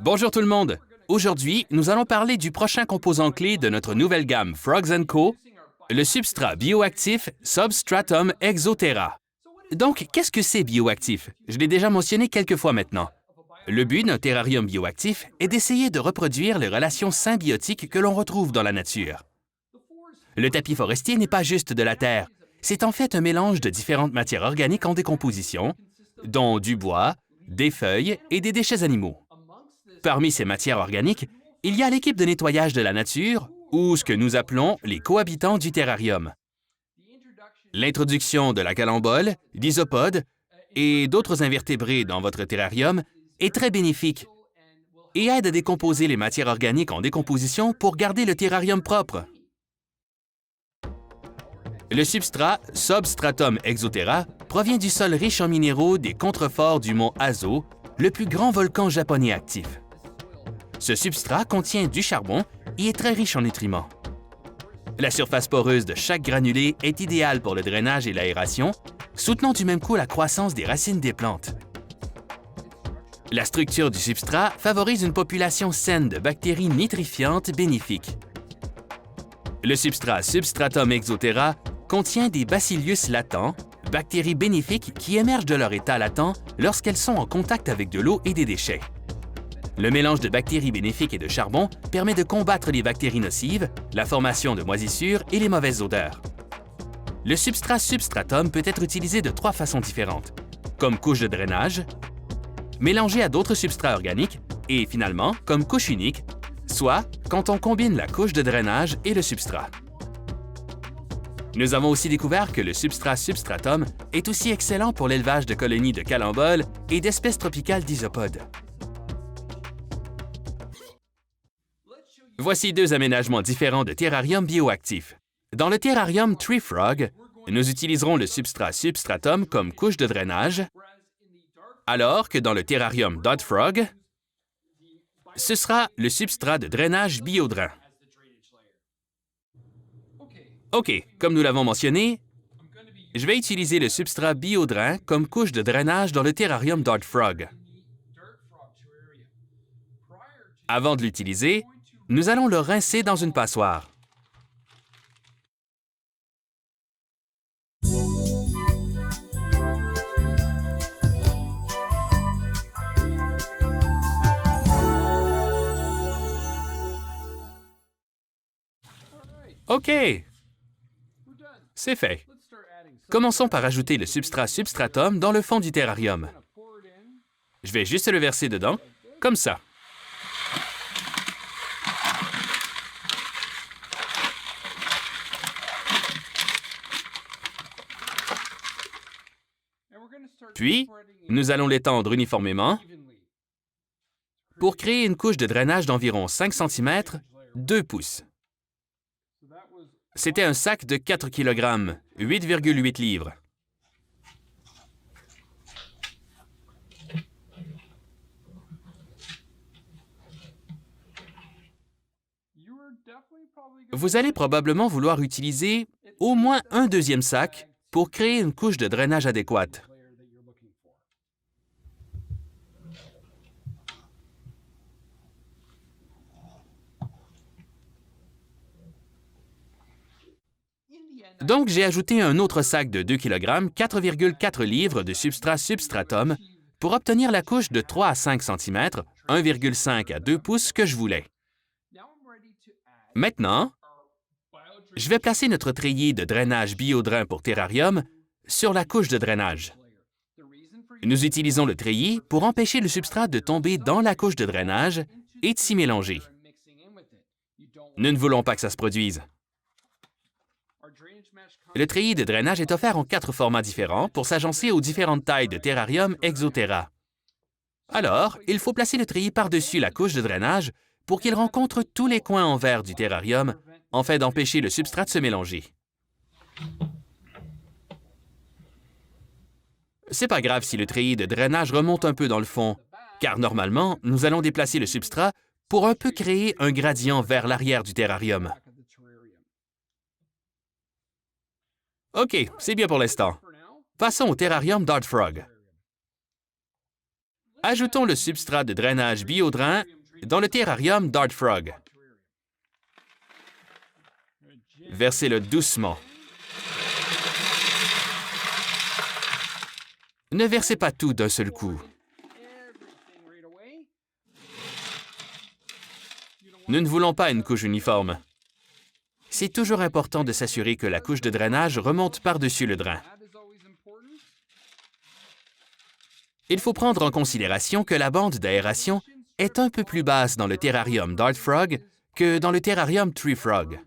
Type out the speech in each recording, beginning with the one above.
Bonjour tout le monde! Aujourd'hui, nous allons parler du prochain composant clé de notre nouvelle gamme Frogs & Co, le substrat bioactif Substratum Exoterra. Donc, qu'est-ce que c'est bioactif? Je l'ai déjà mentionné quelques fois maintenant. Le but d'un terrarium bioactif est d'essayer de reproduire les relations symbiotiques que l'on retrouve dans la nature. Le tapis forestier n'est pas juste de la terre, c'est en fait un mélange de différentes matières organiques en décomposition, dont du bois, des feuilles et des déchets animaux. Parmi ces matières organiques, il y a l'équipe de nettoyage de la nature, ou ce que nous appelons les cohabitants du terrarium. L'introduction de la calambole, d'isopodes et d'autres invertébrés dans votre terrarium est très bénéfique et aide à décomposer les matières organiques en décomposition pour garder le terrarium propre. Le substrat Substratum Exoterra provient du sol riche en minéraux des contreforts du mont Aso, le plus grand volcan japonais actif. Ce substrat contient du charbon et est très riche en nutriments. La surface poreuse de chaque granulé est idéale pour le drainage et l'aération, soutenant du même coup la croissance des racines des plantes. La structure du substrat favorise une population saine de bactéries nitrifiantes bénéfiques. Le substrat Substratum Exoterra contient des bacillus latents, bactéries bénéfiques qui émergent de leur état latent lorsqu'elles sont en contact avec de l'eau et des déchets. Le mélange de bactéries bénéfiques et de charbon permet de combattre les bactéries nocives, la formation de moisissures et les mauvaises odeurs. Le substrat substratum peut être utilisé de 3 façons différentes, comme couche de drainage, mélangé à d'autres substrats organiques et finalement comme couche unique, soit quand on combine la couche de drainage et le substrat. Nous avons aussi découvert que le substrat substratum est aussi excellent pour l'élevage de colonies de calamboles et d'espèces tropicales d'isopodes. Voici 2 aménagements différents de terrarium bioactif. Dans le terrarium Tree Frog, nous utiliserons le substrat substratum comme couche de drainage, alors que dans le terrarium Dot Frog, ce sera le substrat de drainage biodrain. OK, comme nous l'avons mentionné, je vais utiliser le substrat biodrain comme couche de drainage dans le terrarium Dot Frog. Avant de l'utiliser, nous allons le rincer dans une passoire. OK! C'est fait. Commençons par ajouter le substrat substratum dans le fond du terrarium. Je vais juste le verser dedans, comme ça. Puis, nous allons l'étendre uniformément pour créer une couche de drainage d'environ 5 cm, 2 pouces. C'était un sac de 4 kg, 8,8 livres. Vous allez probablement vouloir utiliser au moins un 2e sac pour créer une couche de drainage adéquate. Donc, j'ai ajouté un autre sac de 2 kg, 4,4 livres de substrat substratum pour obtenir la couche de 3 à 5 cm, 1,5 à 2 pouces que je voulais. Maintenant, je vais placer notre treillis de drainage biodrain pour terrarium sur la couche de drainage. Nous utilisons le treillis pour empêcher le substrat de tomber dans la couche de drainage et de s'y mélanger. Nous ne voulons pas que ça se produise. Le treillis de drainage est offert en 4 formats différents pour s'agencer aux différentes tailles de terrarium Exoterra. Alors, il faut placer le treillis par-dessus la couche de drainage pour qu'il rencontre tous les coins en verre du terrarium, afin d'empêcher le substrat de se mélanger. C'est pas grave si le treillis de drainage remonte un peu dans le fond, car normalement, nous allons déplacer le substrat pour un peu créer un gradient vers l'arrière du terrarium. OK, c'est bien pour l'instant. Passons au terrarium Dot Frog. Ajoutons le substrat de drainage Biodrain dans le terrarium Dart Frog. Versez-le doucement. Ne versez pas tout d'un seul coup. Nous ne voulons pas une couche uniforme. C'est toujours important de s'assurer que la couche de drainage remonte par-dessus le drain. Il faut prendre en considération que la bande d'aération est un peu plus basse dans le terrarium Dart Frog que dans le terrarium Tree Frog.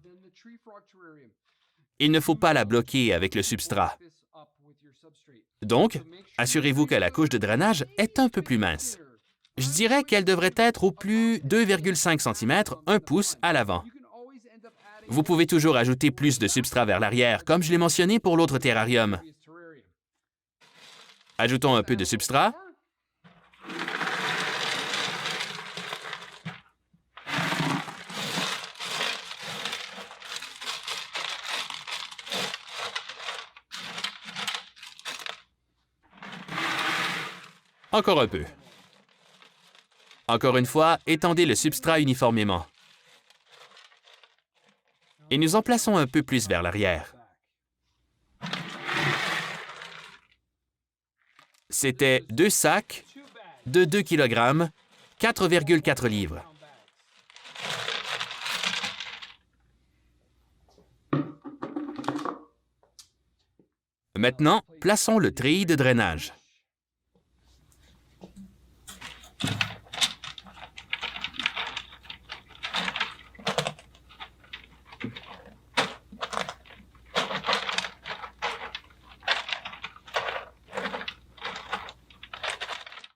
Il ne faut pas la bloquer avec le substrat. Donc, assurez-vous que la couche de drainage est un peu plus mince. Je dirais qu'elle devrait être au plus 2,5 cm, 1 pouce à l'avant. Vous pouvez toujours ajouter plus de substrat vers l'arrière, comme je l'ai mentionné pour l'autre terrarium. Ajoutons un peu de substrat. Encore un peu. Encore une fois, étendez le substrat uniformément. Et nous en plaçons un peu plus vers l'arrière. C'était 2 sacs de 2 kg, 4,4 livres. Maintenant, plaçons le treillis de drainage.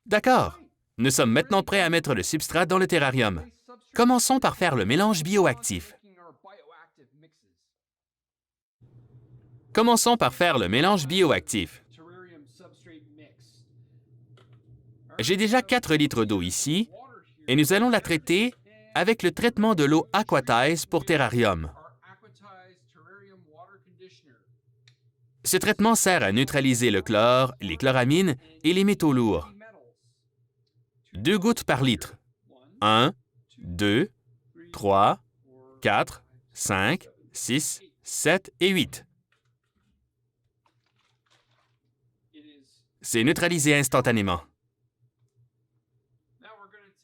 D'accord. Nous sommes maintenant prêts à mettre le substrat dans le terrarium. Commençons par faire le mélange bioactif. J'ai déjà 4 litres d'eau ici et nous allons la traiter avec le traitement de l'eau Aquatize pour terrarium. Ce traitement sert à neutraliser le chlore, les chloramines et les métaux lourds. 2 gouttes par litre. 1, 2, 3, 4, 5, 6, 7 et 8. C'est neutralisé instantanément.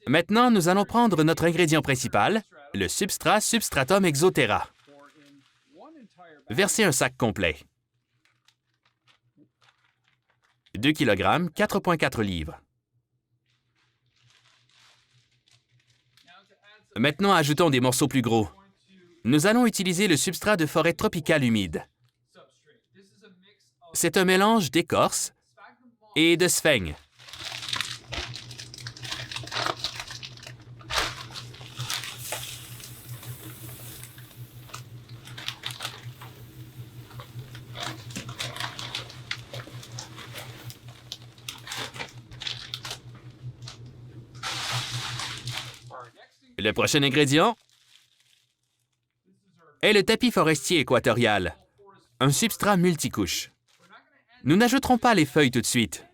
Maintenant, nous allons prendre notre ingrédient principal, le substrat Substratum Exoterra. Versez un sac complet. 2 kg, 4,4 livres. Maintenant, ajoutons des morceaux plus gros. Nous allons utiliser le substrat de forêt tropicale humide. C'est un mélange d'écorce et de sphaigne. Le prochain ingrédient est le tapis forestier équatorial, un substrat multicouche. Nous n'ajouterons pas les feuilles tout de suite.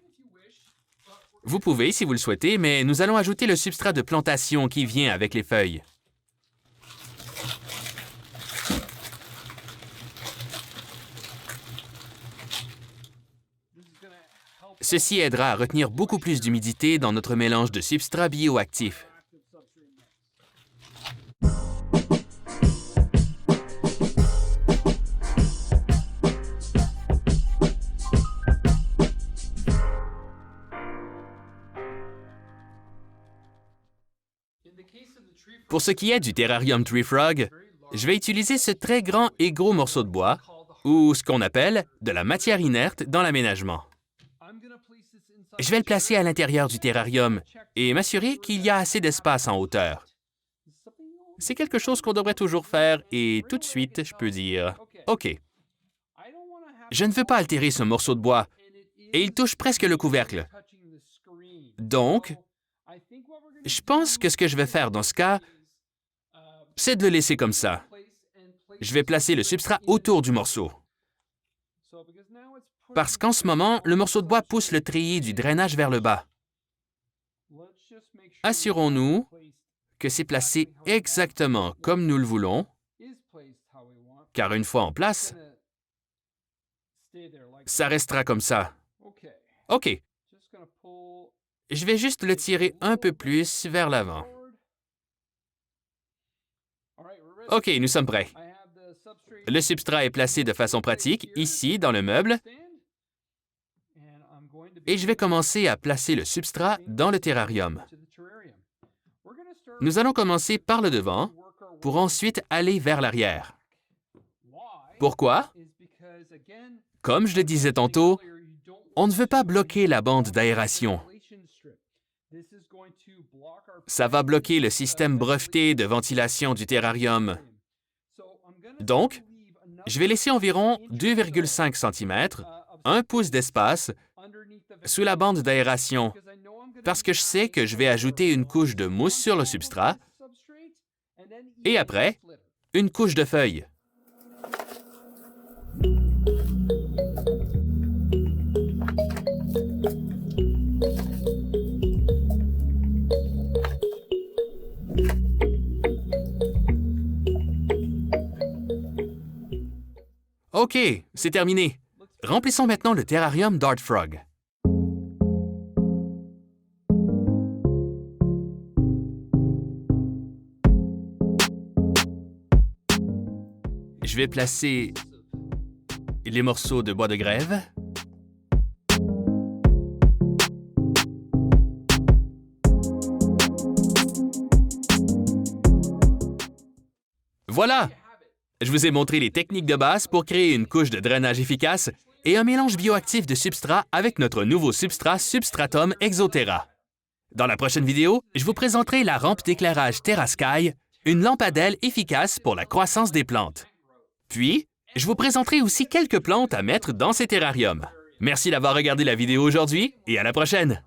Vous pouvez si vous le souhaitez, mais nous allons ajouter le substrat de plantation qui vient avec les feuilles. Ceci aidera à retenir beaucoup plus d'humidité dans notre mélange de substrats bioactifs. Pour ce qui est du terrarium Tree Frog, je vais utiliser ce très grand et gros morceau de bois, ou ce qu'on appelle de la matière inerte dans l'aménagement. Je vais le placer à l'intérieur du terrarium et m'assurer qu'il y a assez d'espace en hauteur. C'est quelque chose qu'on devrait toujours faire et tout de suite, je peux dire « OK ». Je ne veux pas altérer ce morceau de bois et il touche presque le couvercle. Donc, je pense que ce que je vais faire dans ce cas, c'est de le laisser comme ça. Je vais placer le substrat autour du morceau. Parce qu'en ce moment, le morceau de bois pousse le treillis du drainage vers le bas. assurons-nous que c'est placé exactement comme nous le voulons, car une fois en place, ça restera comme ça. OK. Je vais juste le tirer un peu plus vers l'avant. OK, nous sommes prêts. Le substrat est placé de façon pratique, ici, dans le meuble, et je vais commencer à placer le substrat dans le terrarium. Nous allons commencer par le devant, pour ensuite aller vers l'arrière. Pourquoi? Comme je le disais tantôt, on ne veut pas bloquer la bande d'aération. Ça va bloquer le système breveté de ventilation du terrarium. Donc, je vais laisser environ 2,5 cm, 1 pouce d'espace, sous la bande d'aération, parce que je sais que je vais ajouter une couche de mousse sur le substrat, et après, une couche de feuilles. OK, c'est terminé. Remplissons maintenant le terrarium Dart Frog. Je vais placer les morceaux de bois de grève. Voilà! Je vous ai montré les techniques de base pour créer une couche de drainage efficace et un mélange bioactif de substrat avec notre nouveau substrat Substratum Exoterra. Dans la prochaine vidéo, je vous présenterai la rampe d'éclairage TerraSky, une lampadaire efficace pour la croissance des plantes. Puis, je vous présenterai aussi quelques plantes à mettre dans ces terrariums. Merci d'avoir regardé la vidéo aujourd'hui et à la prochaine!